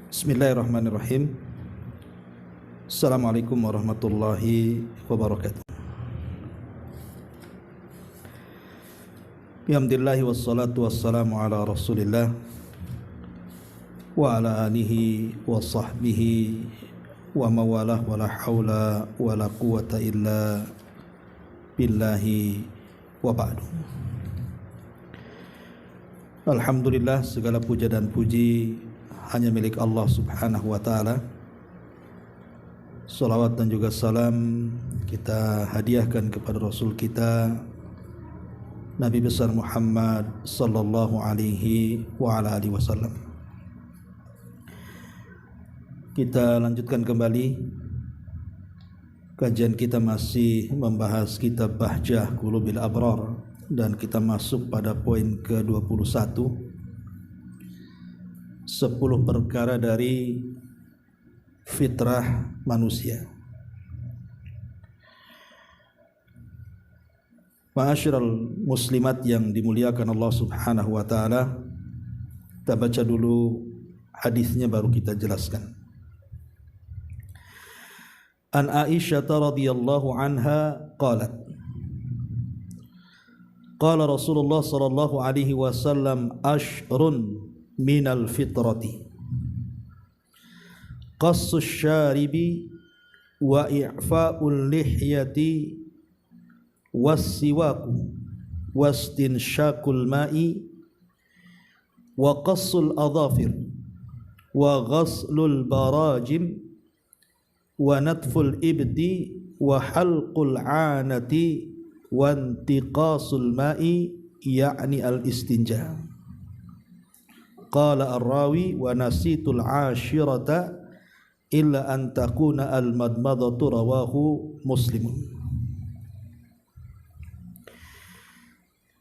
Bismillahirrahmanirrahim. Assalamualaikum warahmatullahi wabarakatuh. Alhamdulillah wassalatu wassalamu ala Rasulillah wa ala alihi wa sahbihi wa mawalah wa la hawla wa la quwata illa billahi wa ba'du. Alhamdulillah, segala puja dan puji hanya milik Allah subhanahu wa ta'ala. Salawat dan juga salam kita hadiahkan kepada Rasul kita Nabi besar Muhammad sallallahu alaihi wa ala alihi wasallam. Kita lanjutkan kembali kajian kita, masih membahas kitab Bahjah Qulubil Abrar, dan kita masuk pada poin ke-21, 10 perkara dari fitrah manusia. Ma'asyiral muslimat yang dimuliakan Allah subhanahu wa ta'ala, kita baca dulu hadisnya baru kita jelaskan. An Aisyah radhiyallahu anha qalat, qala Rasulullah sallallahu alaihi wasallam ashrun minal fitrati qassus syaribi wa i'fa'ul lihyati wassiwaku wastinsyakul ma'i wa qassul adhafir wa ghaslul barajim wa natful ibdi wa halqul 'anati wa intiqasul ma'i ya'ni al-istinja. Qala ar-rawi wa nasitul 'ashirata illa an takuna al-madmadatu, rawahu Muslim.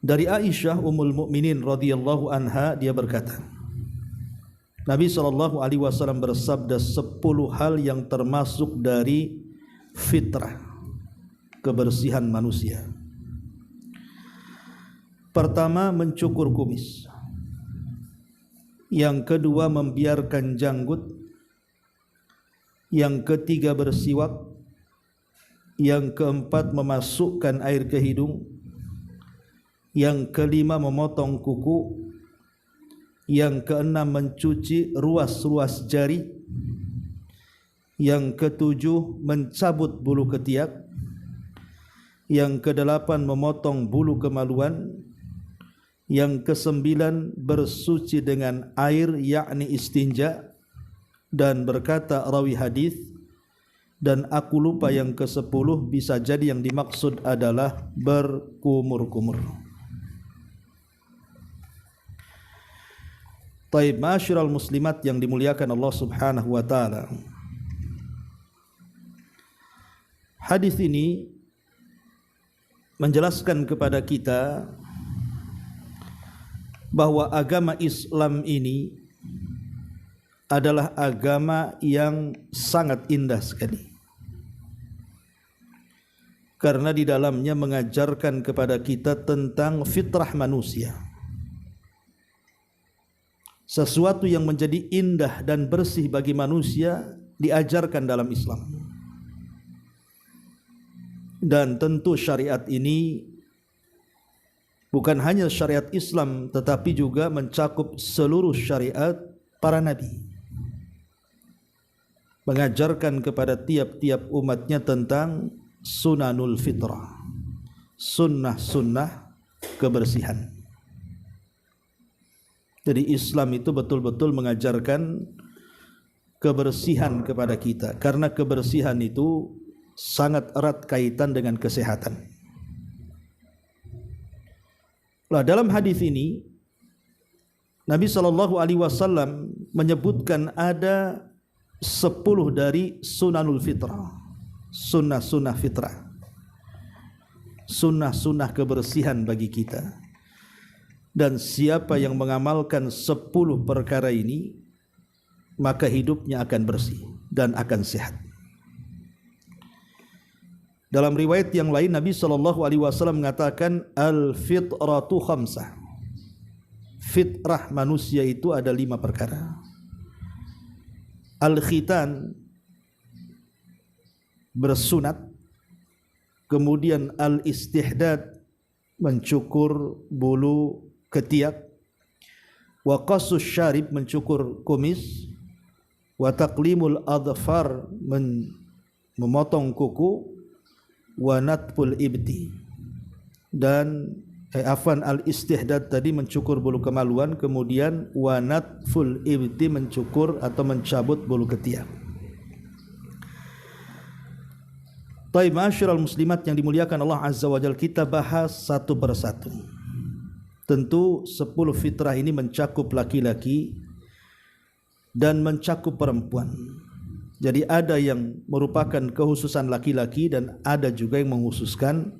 Dari Aisyah Ummul Mukminin radhiyallahu anha, dia berkata, Nabi sallallahu alaihi wasallam bersabda 10 hal yang termasuk dari fitrah, kebersihan manusia. Pertama, mencukur kumis. Yang kedua, membiarkan janggut. Yang ketiga, bersiwak. Yang keempat, memasukkan air ke hidung. Yang kelima, memotong kuku. Yang keenam, mencuci ruas-ruas jari. Yang ketujuh, mencabut bulu ketiak. Yang kedelapan, memotong bulu kemaluan. Yang kesembilan, bersuci dengan air, yakni istinja. Dan berkata rawi hadis, dan aku lupa yang ke-10, bisa jadi yang dimaksud adalah berkumur-kumur. Taib, ma'asyiral muslimat yang dimuliakan Allah subhanahu wa ta'ala, hadis ini menjelaskan kepada kita bahwa agama Islam ini adalah agama yang sangat indah sekali, karena di dalamnya mengajarkan kepada kita tentang fitrah manusia. Sesuatu yang menjadi indah dan bersih bagi manusia diajarkan dalam Islam. Dan tentu syariat ini bukan hanya syariat Islam, tetapi juga mencakup seluruh syariat para nabi, mengajarkan kepada tiap-tiap umatnya tentang sunanul fitrah, sunnah-sunnah kebersihan. Jadi Islam itu betul-betul mengajarkan kebersihan kepada kita, karena kebersihan itu sangat erat kaitan dengan kesehatan. Nah, dalam hadis ini Nabi sallallahu alaihi wasallam menyebutkan ada 10 dari sunanul fitrah, sunnah-sunnah fitrah, sunnah-sunnah kebersihan bagi kita. Dan siapa yang mengamalkan 10 perkara ini, maka hidupnya akan bersih dan akan sehat. Dalam riwayat yang lain Nabi SAW mengatakan al-fitratu khamsah. Fitrah manusia itu ada 5 perkara. al-khitan bersunat, kemudian al-istihdad mencukur bulu ketiak, wa qassus syarib mencukur kumis, wa taqlimul adfar memotong kuku, wa natful ibti dan al-istihdad tadi mencukur bulu kemaluan, kemudian wa natful ibti mencukur atau mencabut bulu ketiak. Baik, ma'asyiral muslimat yang dimuliakan Allah Azza wa Jalla, kita bahas satu persatu. Tentu 10 fitrah ini mencakup laki-laki dan mencakup perempuan. Jadi ada yang merupakan kekhususan laki-laki dan ada juga yang mengkhususkan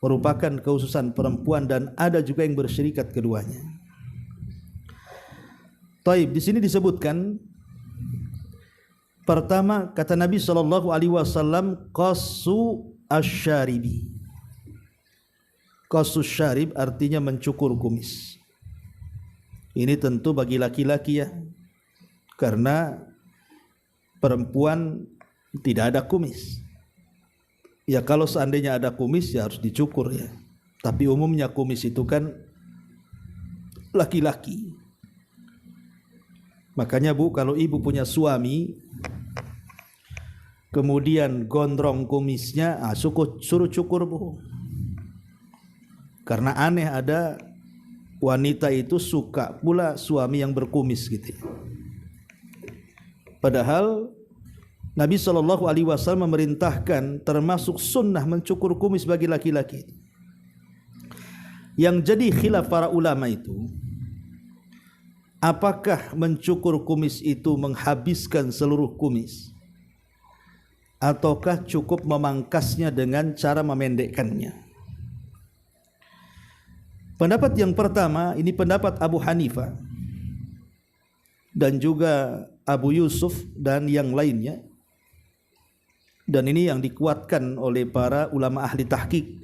merupakan kekhususan perempuan, dan ada juga yang bersyirikat keduanya. Taib, di sini disebutkan pertama, kata Nabi SAW, qassu asyaribi. Qassu syarib artinya mencukur kumis. Ini tentu bagi laki-laki ya, karena perempuan tidak ada kumis. Ya kalau seandainya ada kumis ya harus dicukur ya. Tapi umumnya kumis itu kan laki-laki. Makanya Bu, kalau ibu punya suami kemudian gondrong kumisnya, suruh cukur Bu. Karena aneh ada wanita itu suka pula suami yang berkumis gitu. Padahal Nabi SAW memerintahkan termasuk sunnah mencukur kumis bagi laki-laki. Yang jadi khilaf para ulama itu, apakah mencukur kumis itu menghabiskan seluruh kumis, ataukah cukup memangkasnya dengan cara memendekkannya? Pendapat yang pertama, ini pendapat Abu Hanifah dan juga Abu Yusuf dan yang lainnya, dan ini yang dikuatkan oleh para ulama ahli tahqiq,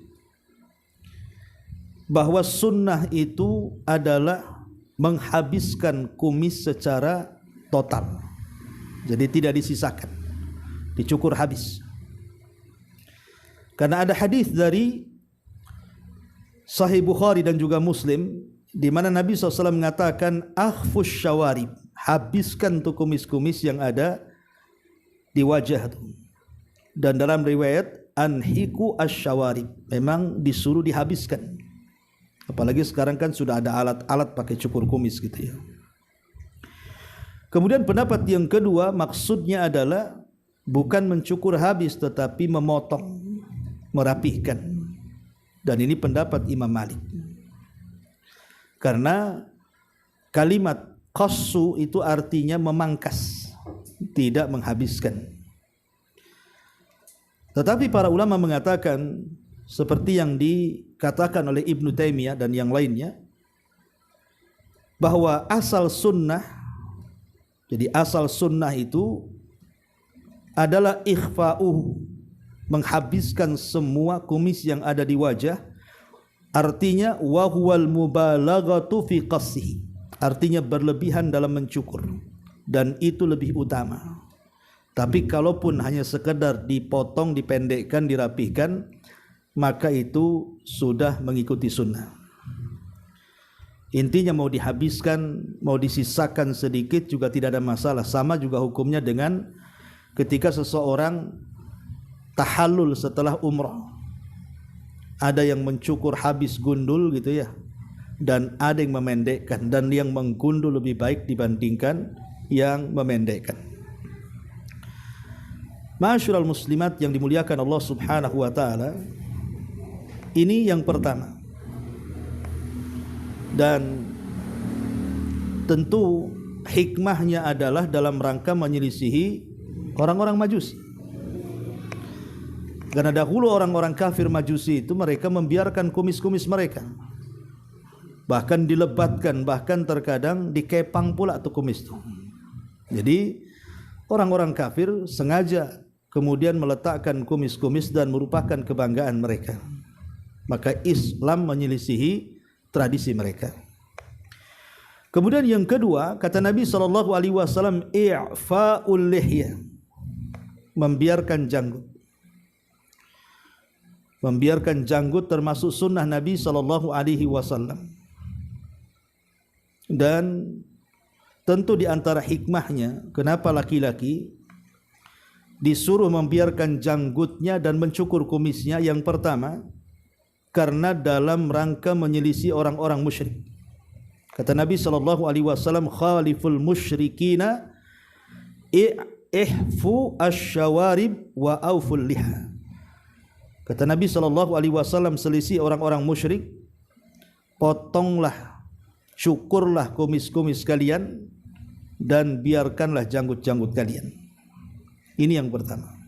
bahwa sunnah itu adalah menghabiskan kumis secara total. Jadi tidak disisakan, dicukur habis. Karena ada hadis dari Sahih Bukhari dan juga Muslim di mana Nabi SAW mengatakan akhfus syawarib, habiskan tuh kumis-kumis yang ada di wajah tuh. Dan dalam riwayat anhiku asyawarib, memang disuruh dihabiskan. Apalagi sekarang kan sudah ada alat-alat pakai cukur kumis gitu ya. Kemudian pendapat yang kedua, maksudnya adalah bukan mencukur habis tetapi memotong, merapihkan. Dan ini pendapat Imam Malik. Karena kalimat qassu itu artinya memangkas, tidak menghabiskan. Tetapi para ulama mengatakan seperti yang dikatakan oleh Ibnu Taimiyah dan yang lainnya, bahwa asal sunnah, jadi asal sunnah itu adalah ikhfa'uhu, menghabiskan semua kumis yang ada di wajah. Artinya wa huwal mubalaghatu fi qassihi, artinya berlebihan dalam mencukur, dan itu lebih utama. Tapi kalaupun hanya sekedar dipotong, dipendekkan, dirapihkan, maka itu sudah mengikuti sunnah. Intinya mau dihabiskan, mau disisakan sedikit juga tidak ada masalah. Sama juga hukumnya dengan ketika seseorang tahallul setelah umrah. Ada yang mencukur habis gundul gitu ya, dan ada yang memendekkan, dan yang menggundul lebih baik dibandingkan yang memendekkan. Ma'asyiral muslimat yang dimuliakan Allah Subhanahu wa taala, ini yang pertama. Dan tentu hikmahnya adalah dalam rangka menyelisihi orang-orang Majusi. Karena dahulu orang-orang kafir Majusi itu mereka membiarkan kumis-kumis mereka, bahkan dilebatkan, bahkan terkadang dikepang pula tuh kumis itu. Jadi orang-orang kafir sengaja kemudian meletakkan kumis-kumis dan merupakan kebanggaan mereka. Maka Islam menyelisihi tradisi mereka. Kemudian yang kedua, kata Nabi SAW, i'fa'ul lihya, membiarkan janggut. Membiarkan janggut termasuk sunnah Nabi SAW. Dan tentu di antara hikmahnya kenapa laki-laki disuruh membiarkan janggutnya dan mencukur kumisnya, yang pertama karena dalam rangka menyelisih orang-orang musyrik. Kata Nabi SAW, khaliful musyrikina ihfu asyawarib wa auful liha. Kata Nabi SAW, selisih orang-orang musyrik, potonglah, cukurlah kumis-kumis kalian dan biarkanlah janggut-janggut kalian. Ini yang pertama.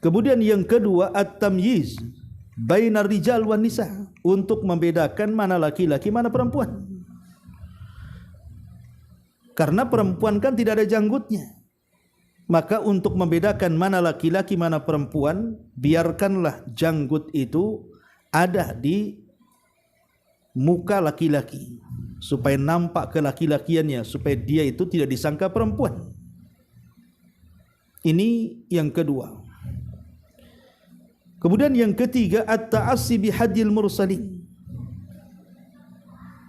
Kemudian yang kedua, at-tamyiz bainar rijal wan nisa, untuk membedakan mana laki-laki mana perempuan. Karena perempuan kan tidak ada janggutnya, maka untuk membedakan mana laki-laki mana perempuan, biarkanlah janggut itu ada di muka laki-laki supaya nampak kelaki-lakiannya, supaya dia itu tidak disangka perempuan. Ini yang kedua. Kemudian yang ketiga, at-ta'assi bihadil mursalin,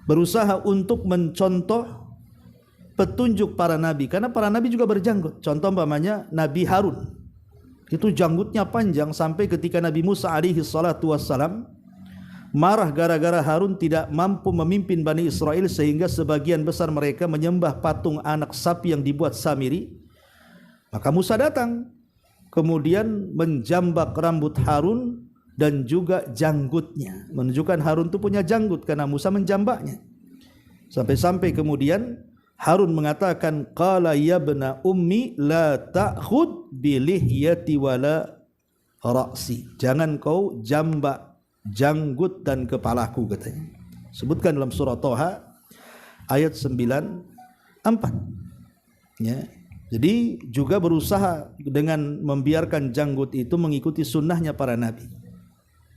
berusaha untuk mencontoh petunjuk para nabi, karena para nabi juga berjanggut. Contoh umpamanya Nabi Harun, itu janggutnya panjang sampai ketika Nabi Musa alaihi salatu wassalam marah gara-gara Harun tidak mampu memimpin Bani Israel, sehingga sebagian besar mereka menyembah patung anak sapi yang dibuat Samiri. Maka Musa datang, kemudian menjambak rambut Harun dan juga janggutnya, menunjukkan Harun itu punya janggut karena Musa menjambaknya. Sampai-sampai kemudian Harun mengatakan, qala ya bna ummi la ta'khud bi lihyati wala ra'si, jangan kau jambak janggut dan kepalaku, katanya. Sebutkan dalam surah Toha ayat 94. Ya. Jadi juga berusaha dengan membiarkan janggut itu mengikuti sunnahnya para nabi.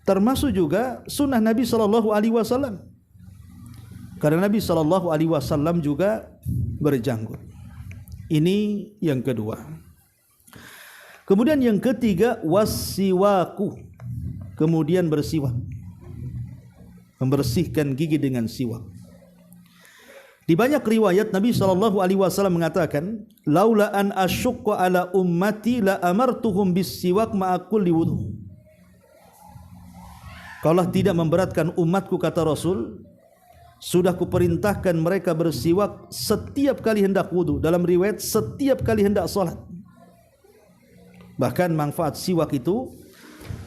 Termasuk juga sunnah Nabi SAW. Karena Nabi SAW juga berjanggut. Ini yang kedua. Kemudian yang ketiga, wassiwaku, kemudian bersiwak, membersihkan gigi dengan siwak. Di banyak riwayat Nabi SAW mengatakan, laula an asyukka ala ummati la amartuhum bis-siwak ma'a kulli wudu. Kalau tidak memberatkan umatku, kata Rasul, sudah kuperintahkan mereka bersiwak setiap kali hendak wudu. Dalam riwayat setiap kali hendak salat. Bahkan manfaat siwak itu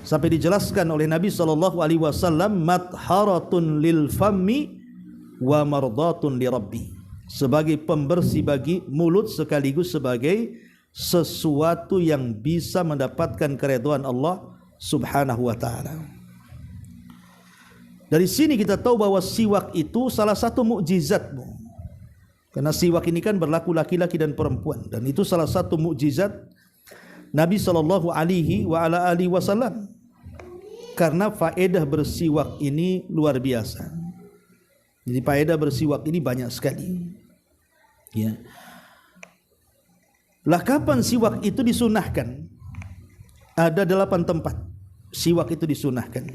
sampai dijelaskan oleh Nabi SAW, matharatun lil fammi wa mardatun li rabbi, sebagai pembersih bagi mulut sekaligus sebagai sesuatu yang bisa mendapatkan keridhaan Allah Subhanahu wa taala. Dari sini kita tahu bahwa siwak itu salah satu mukjizat. Karena siwak ini kan berlaku laki-laki dan perempuan, dan itu salah satu mukjizat Nabi SAW. Karena faedah bersiwak ini luar biasa. Jadi faedah bersiwak ini banyak sekali. Ya. Lah kapan siwak itu disunahkan? Ada 8 tempat siwak itu disunahkan.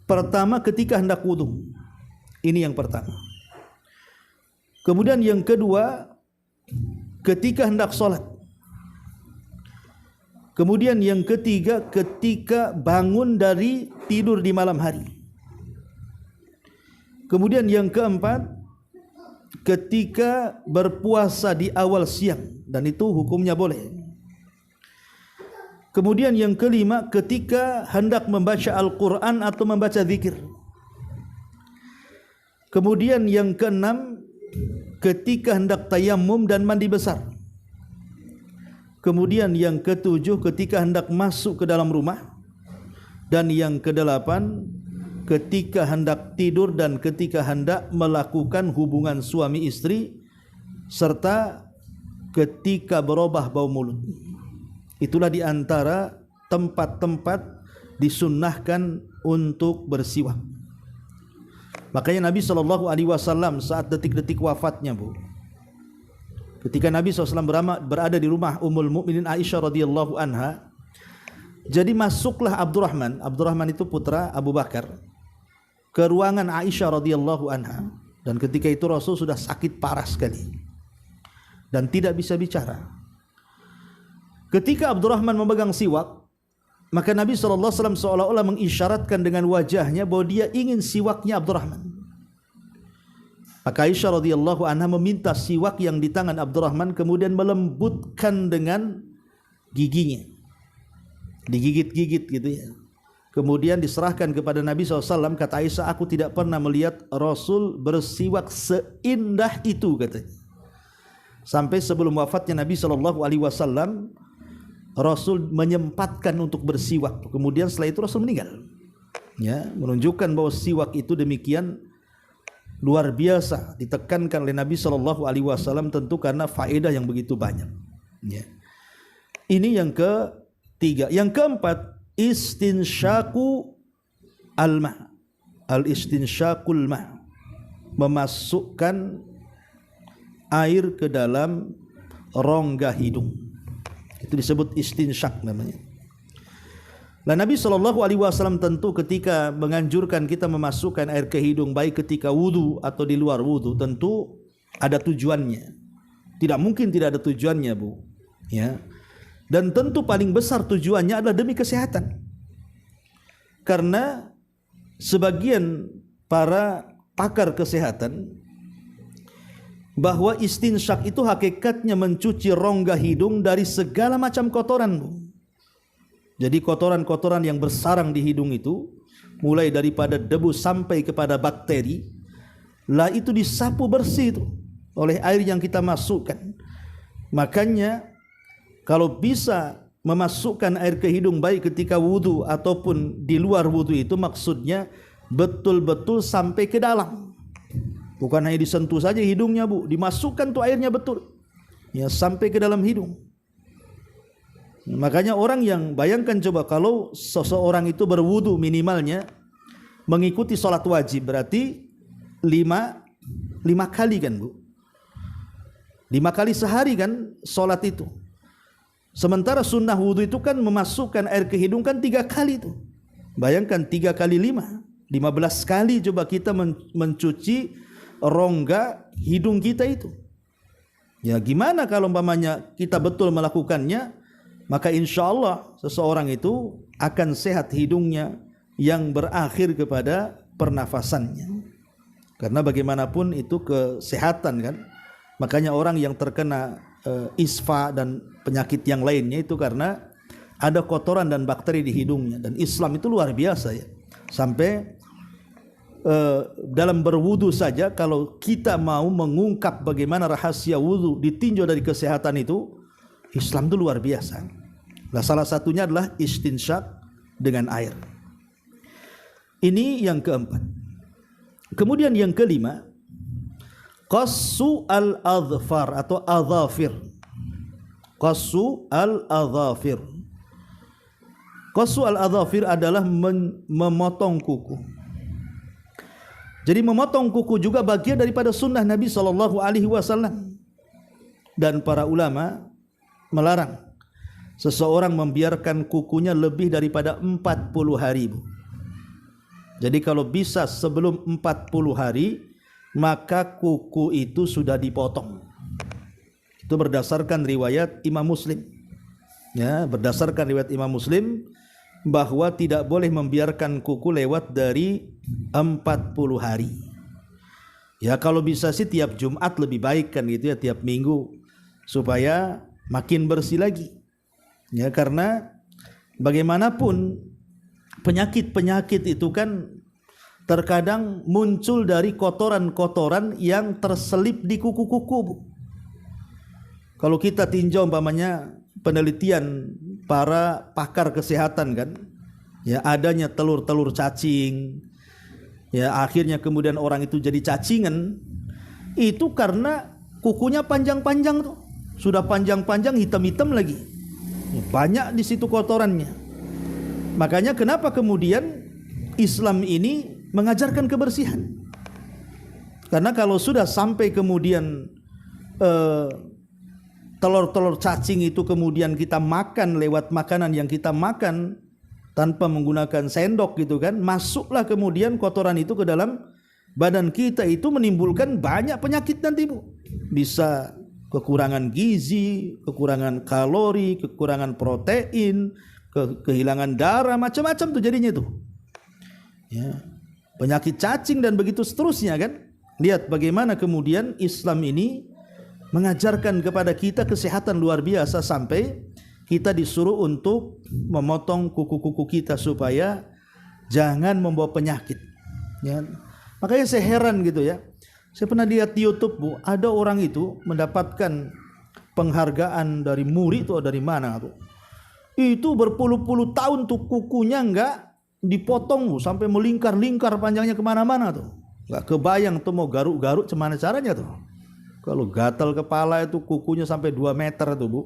Pertama, ketika hendak wudu. Ini yang pertama. Kemudian yang kedua, ketika hendak sholat. Kemudian yang ketiga, ketika bangun dari tidur di malam hari. Kemudian yang keempat, ketika berpuasa di awal siang, dan itu hukumnya boleh. Kemudian yang kelima, ketika hendak membaca Al-Quran atau membaca zikir. Kemudian yang keenam, ketika hendak tayammum dan mandi besar. Kemudian yang ketujuh, ketika hendak masuk ke dalam rumah. Dan yang kedelapan, ketika hendak tidur dan ketika hendak melakukan hubungan suami istri, serta ketika berubah bau mulut. Itulah di antara tempat-tempat disunnahkan untuk bersiwak. Makanya Nabi SAW saat detik-detik wafatnya, Bu, ketika Nabi SAW berada di rumah Ummul Mukminin Aisyah radhiyallahu anha, jadi masuklah Abdurrahman itu putra Abu Bakar, ke ruangan Aisyah radhiyallahu anha, dan ketika itu Rasul sudah sakit parah sekali dan tidak bisa bicara. Ketika Abdurrahman memegang siwak, maka Nabi SAW seolah-olah mengisyaratkan dengan wajahnya bahwa dia ingin siwaknya Abdurrahman. Maka Aisyah radhiyallahu anha meminta siwak yang di tangan Abdurrahman, kemudian melembutkan dengan giginya, digigit-gigit gitu ya. Kemudian diserahkan kepada Nabi SAW. Kata Aisyah, aku tidak pernah melihat Rasul bersiwak seindah itu, katanya. Sampai sebelum wafatnya Nabi SAW, Rasul menyempatkan untuk bersiwak. Kemudian setelah itu Rasul meninggal, ya, menunjukkan bahwa siwak itu demikian luar biasa ditekankan oleh Nabi SAW, tentu karena faedah yang begitu banyak, ya. Ini yang ketiga. Yang keempat, istinsyaku al-ma', al-istinsyakul ma', memasukkan air ke dalam rongga hidung. Itu disebut istinsyak namanya. Nah, Nabi SAW tentu ketika menganjurkan kita memasukkan air ke hidung, baik ketika wudu atau di luar wudu, tentu ada tujuannya. Tidak mungkin tidak ada tujuannya, Bu, ya. Dan tentu paling besar tujuannya adalah demi kesehatan. Karena sebagian para pakar kesehatan bahwa istinsyak itu hakikatnya mencuci rongga hidung dari segala macam kotoran, Bu. Jadi kotoran-kotoran yang bersarang di hidung itu, mulai daripada debu sampai kepada bakteri, lah itu disapu bersih itu oleh air yang kita masukkan. Makanya kalau bisa memasukkan air ke hidung baik ketika wudu ataupun di luar wudu, itu maksudnya betul-betul sampai ke dalam. Bukan hanya disentuh saja hidungnya, Bu, dimasukkan tuh airnya betul, ya, sampai ke dalam hidung. Makanya orang yang, bayangkan coba kalau seseorang itu berwudu minimalnya mengikuti sholat wajib, berarti 5 kali kan, Bu, 5 kali sehari kan sholat itu. Sementara sunnah wudu itu kan memasukkan air ke hidung kan 3 kali itu. Bayangkan 3 kali 5, 15 kali coba kita mencuci rongga hidung kita itu. Ya, gimana kalau umpamanya kita betul melakukannya, maka insya Allah seseorang itu akan sehat hidungnya yang berakhir kepada pernafasannya. Karena bagaimanapun itu kesehatan kan. Makanya orang yang terkena isfa dan penyakit yang lainnya itu karena ada kotoran dan bakteri di hidungnya. Dan Islam itu luar biasa, ya. Sampai dalam berwudu saja, kalau kita mau mengungkap bagaimana rahasia wudu ditinjau dari kesehatan itu, Islam itu luar biasa. Nah, salah satunya adalah istinsyak dengan air. Ini yang keempat. Kemudian yang kelima, qassu al-adhfar atau adhafir. Qassu al-adhafir. Qassu al-adhafir adalah memotong kuku. Jadi memotong kuku juga bagian daripada sunnah Nabi SAW. Dan para ulama melarang seseorang membiarkan kukunya lebih daripada 40 hari, Bu. Jadi kalau bisa sebelum 40 hari, maka kuku itu sudah dipotong. Itu berdasarkan riwayat Imam Muslim. Ya, berdasarkan riwayat Imam Muslim bahwa tidak boleh membiarkan kuku lewat dari 40 hari. Ya, kalau bisa sih tiap Jumat lebih baik kan gitu ya, tiap minggu, supaya makin bersih lagi. Ya, karena bagaimanapun penyakit-penyakit itu kan terkadang muncul dari kotoran-kotoran yang terselip di kuku-kuku, Bu. Kalau kita tinjau umpamanya penelitian para pakar kesehatan kan, ya, adanya telur-telur cacing, ya, akhirnya kemudian orang itu jadi cacingan, itu karena kukunya panjang-panjang tuh, sudah panjang-panjang hitam-hitam lagi, banyak di situ kotorannya. Makanya kenapa kemudian Islam ini mengajarkan kebersihan. Karena kalau sudah sampai kemudian telur-telur cacing itu kemudian kita makan lewat makanan yang kita makan tanpa menggunakan sendok gitu kan, masuklah kemudian kotoran itu ke dalam badan kita, itu menimbulkan banyak penyakit nanti Bu. Bisa kekurangan gizi, kekurangan kalori, kekurangan protein, kehilangan darah, macam-macam tuh jadinya tuh. Ya. Penyakit cacing dan begitu seterusnya kan. Lihat bagaimana kemudian Islam ini mengajarkan kepada kita kesehatan luar biasa, sampai kita disuruh untuk memotong kuku-kuku kita supaya jangan membawa penyakit. Ya. Makanya saya heran gitu ya. Saya pernah lihat di YouTube Bu, ada orang itu mendapatkan penghargaan dari murid atau dari mana tuh. Itu berpuluh-puluh tahun tuh kukunya enggak dipotong Bu, sampai melingkar-lingkar panjangnya kemana-mana tuh. Enggak kebayang tuh mau garuk-garuk gimana caranya tuh. Kalau gatal kepala itu kukunya sampai 2 meter tuh Bu.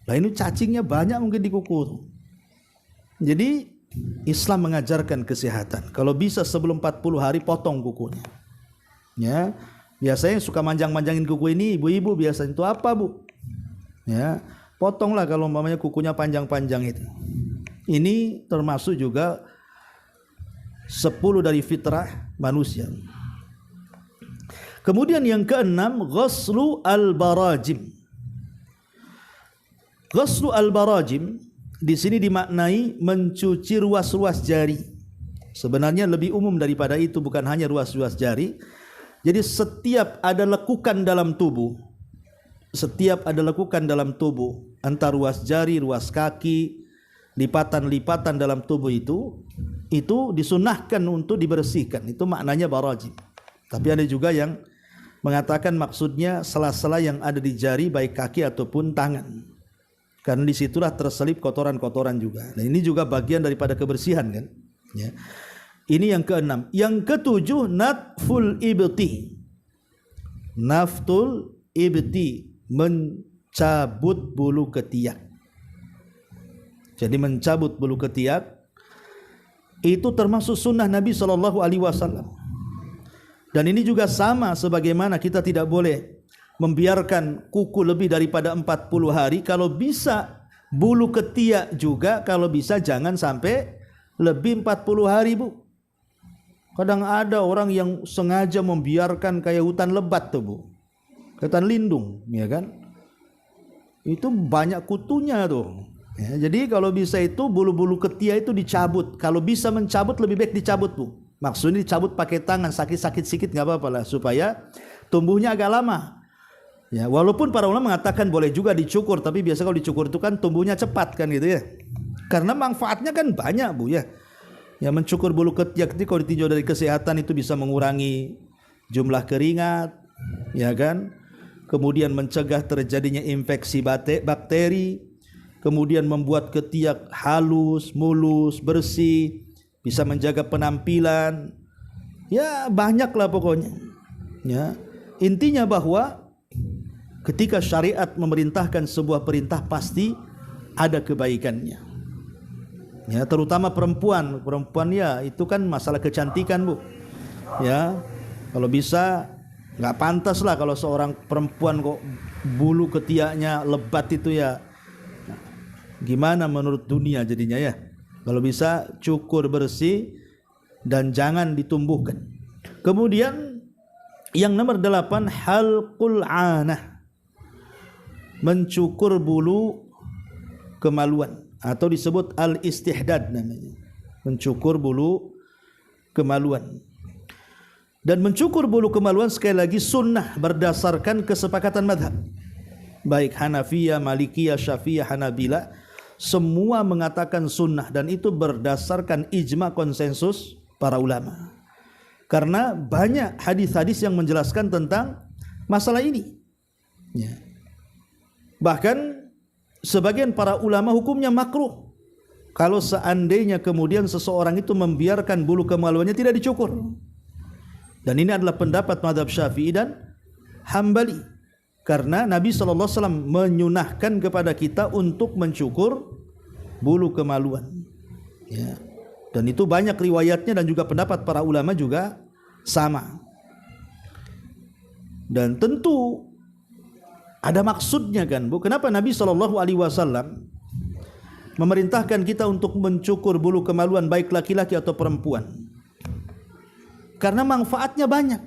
Nah ini cacingnya banyak mungkin di kuku tuh. Jadi Islam mengajarkan kesehatan. Kalau bisa sebelum 40 hari potong kukunya. Ya, biasanya suka manjang-manjangin kuku ini ibu-ibu biasanya itu apa Bu? Ya, potonglah kalau umpamanya kukunya panjang-panjang itu. Ini termasuk juga 10 dari fitrah manusia. Kemudian yang keenam, ghuslu al-barajim. Ghuslu al-barajim di sini dimaknai mencuci ruas-ruas jari. Sebenarnya lebih umum daripada itu, bukan hanya ruas-ruas jari. Jadi setiap ada lekukan dalam tubuh, antara ruas jari, ruas kaki, lipatan-lipatan dalam tubuh itu disunahkan untuk dibersihkan. Itu maknanya barajim. Tapi ada juga yang mengatakan maksudnya sela-sela yang ada di jari baik kaki ataupun tangan. Karena disitulah terselip kotoran-kotoran juga. Nah ini juga bagian daripada kebersihan kan. Ya. Ini yang keenam. Yang ketujuh, natful ibti. Naftul ibti, mencabut bulu ketiak. Jadi mencabut bulu ketiak itu termasuk sunnah Nabi SAW. Dan ini juga sama sebagaimana kita tidak boleh membiarkan kuku lebih daripada 40 hari. Kalau bisa bulu ketiak juga, kalau bisa jangan sampai lebih 40 hari Bu. Kadang ada orang yang sengaja membiarkan kayak hutan lebat tuh Bu, hutan lindung, ya kan? Itu banyak kutunya tuh. Ya, jadi kalau bisa itu bulu-bulu ketiak itu dicabut. Kalau bisa mencabut lebih baik dicabut Bu. Maksudnya dicabut pakai tangan, sakit-sakit sedikit nggak apa-apa lah, supaya tumbuhnya agak lama. Ya, walaupun para ulama mengatakan boleh juga dicukur, tapi biasa kalau dicukur itu kan tumbuhnya cepat kan gitu ya. Karena manfaatnya kan banyak Bu ya. Ya, mencukur bulu ketiak itu kalau ditinjau dari kesehatan itu bisa mengurangi jumlah keringat, ya kan? Kemudian mencegah terjadinya infeksi bakteri, kemudian membuat ketiak halus, mulus, bersih, bisa menjaga penampilan. Ya, banyaklah pokoknya. Ya, intinya bahwa ketika syariat memerintahkan sebuah perintah pasti ada kebaikannya. Ya, terutama perempuan ya itu kan masalah kecantikan Bu. Ya, kalau bisa nggak pantas lah kalau seorang perempuan kok bulu ketiaknya lebat itu ya. Gimana menurut dunia jadinya ya? Kalau bisa cukur bersih dan jangan ditumbuhkan. Kemudian yang nomor 8, halqul anah, mencukur bulu kemaluan, atau disebut al-istihdad namanya, mencukur bulu kemaluan. Dan mencukur bulu kemaluan sekali lagi sunnah berdasarkan kesepakatan madhab, baik Hanafiyah, Malikiyah, Syafi'iyah, Hanabila, semua mengatakan sunnah, dan itu berdasarkan ijma konsensus para ulama. Karena banyak hadis-hadis yang menjelaskan tentang masalah ini. Ya. Bahkan sebagian para ulama hukumnya makruh kalau seandainya kemudian seseorang itu membiarkan bulu kemaluannya tidak dicukur. Dan ini adalah pendapat mazhab Syafi'i dan Hambali, karena Nabi SAW menyunahkan kepada kita untuk mencukur bulu kemaluan. Ya. Dan itu banyak riwayatnya, dan juga pendapat para ulama juga sama. Dan tentu ada maksudnya kan, Bu. Kenapa Nabi SAW memerintahkan kita untuk mencukur bulu kemaluan baik laki-laki atau perempuan? Karena manfaatnya banyak.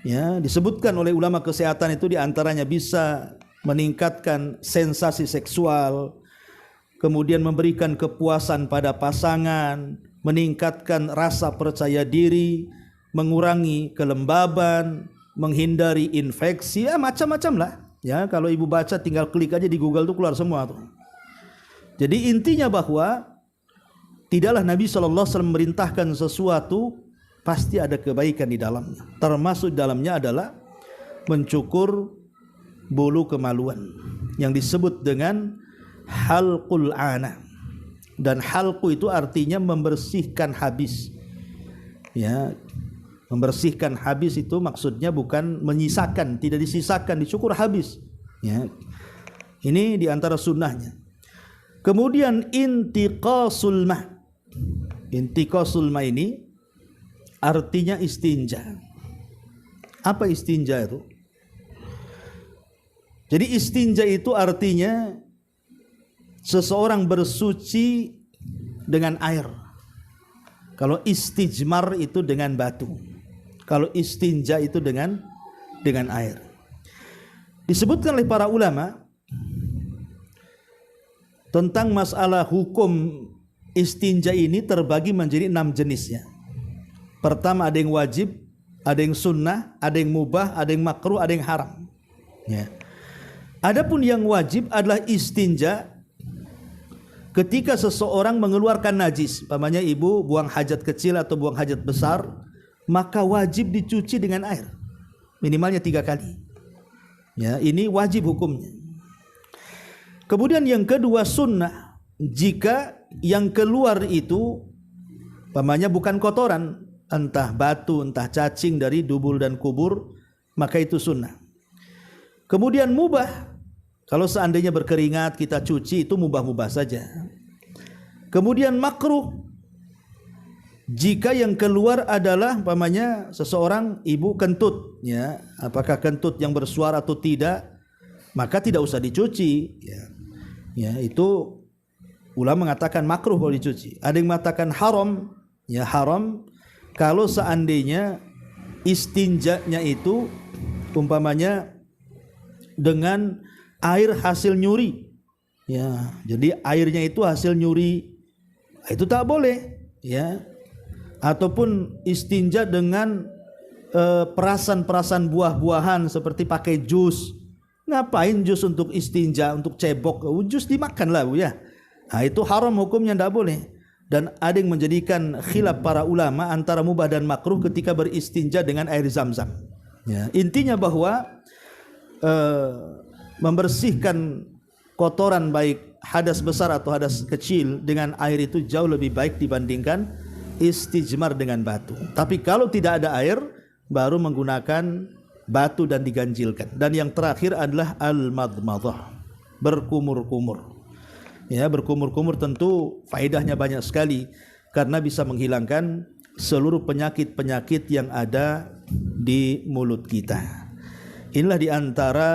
Ya, disebutkan oleh ulama kesehatan itu diantaranya bisa meningkatkan sensasi seksual, kemudian memberikan kepuasan pada pasangan, meningkatkan rasa percaya diri, mengurangi kelembaban, menghindari infeksi, ya macam-macam lah. Ya, kalau ibu baca tinggal klik aja di Google tuh keluar semua tuh. Jadi intinya bahwa tidaklah Nabi SAW memerintahkan sesuatu pasti ada kebaikan di dalamnya. Termasuk dalamnya adalah mencukur bulu kemaluan yang disebut dengan halqul ana. Dan halqu itu artinya membersihkan habis. Ya, membersihkan habis itu maksudnya bukan menyisakan, tidak disisakan, dicukur habis. Ya. Ini diantara sunnahnya. Kemudian intiqasul ma. Intiqasul ma ini artinya istinja. Apa istinja itu? Jadi istinja itu artinya seseorang bersuci dengan air. Kalau istijmar itu dengan batu. Kalau istinja itu dengan air. Disebutkan oleh para ulama tentang masalah hukum istinja ini terbagi menjadi 6 jenisnya. Pertama ada yang wajib, ada yang sunnah, ada yang mubah, ada yang makruh, ada yang haram. Ya. Adapun yang wajib adalah istinja ketika seseorang mengeluarkan najis, umpamanya ibu buang hajat kecil atau buang hajat besar, maka wajib dicuci dengan air minimalnya 3 kali. Ya, ini wajib hukumnya. Kemudian yang kedua sunnah, jika yang keluar itu umpamanya bukan kotoran, entah batu, entah cacing dari dubul dan kubur, maka itu sunnah. Kemudian mubah, kalau seandainya berkeringat kita cuci, itu mubah-mubah saja. Kemudian makruh, jika yang keluar adalah umpamanya seseorang ibu kentut, ya, apakah kentut yang bersuara atau tidak, maka tidak usah dicuci. Ya, itu ulama mengatakan makruh kalau dicuci. Ada yang mengatakan haram, ya haram kalau seandainya istinjanya itu umpamanya dengan air hasil nyuri. Ya, jadi airnya itu hasil nyuri, itu tak boleh. Ya. Ataupun istinja dengan perasan-perasan buah-buahan seperti pakai jus. Ngapain jus untuk istinja, untuk cebok? Jus dimakan lah, Bu, ya. Nah, itu haram hukumnya, tidak boleh. Dan ada yang menjadikan khilaf para ulama antara mubah dan makruh ketika beristinja dengan air zam-zam. Ya, intinya bahwa membersihkan kotoran baik hadas besar atau hadas kecil dengan air itu jauh lebih baik dibandingkan istijmar dengan batu. Tapi kalau tidak ada air, baru menggunakan batu dan diganjilkan. Dan yang terakhir adalah al-madmadah, berkumur-kumur. Ya, berkumur-kumur tentu faedahnya banyak sekali karena bisa menghilangkan seluruh penyakit-penyakit yang ada di mulut kita. Inilah diantara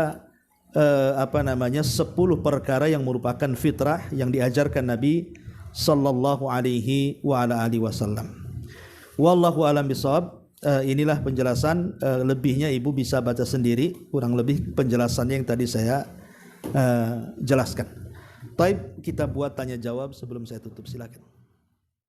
10 perkara yang merupakan fitrah yang diajarkan Nabi sallallahu alaihi wa ala alihi wasallam. Wallahu alam bisawab. Inilah penjelasan, lebihnya ibu bisa baca sendiri, kurang lebih penjelasannya yang tadi saya jelaskan. Baik, kita buat tanya jawab sebelum saya tutup, silakan.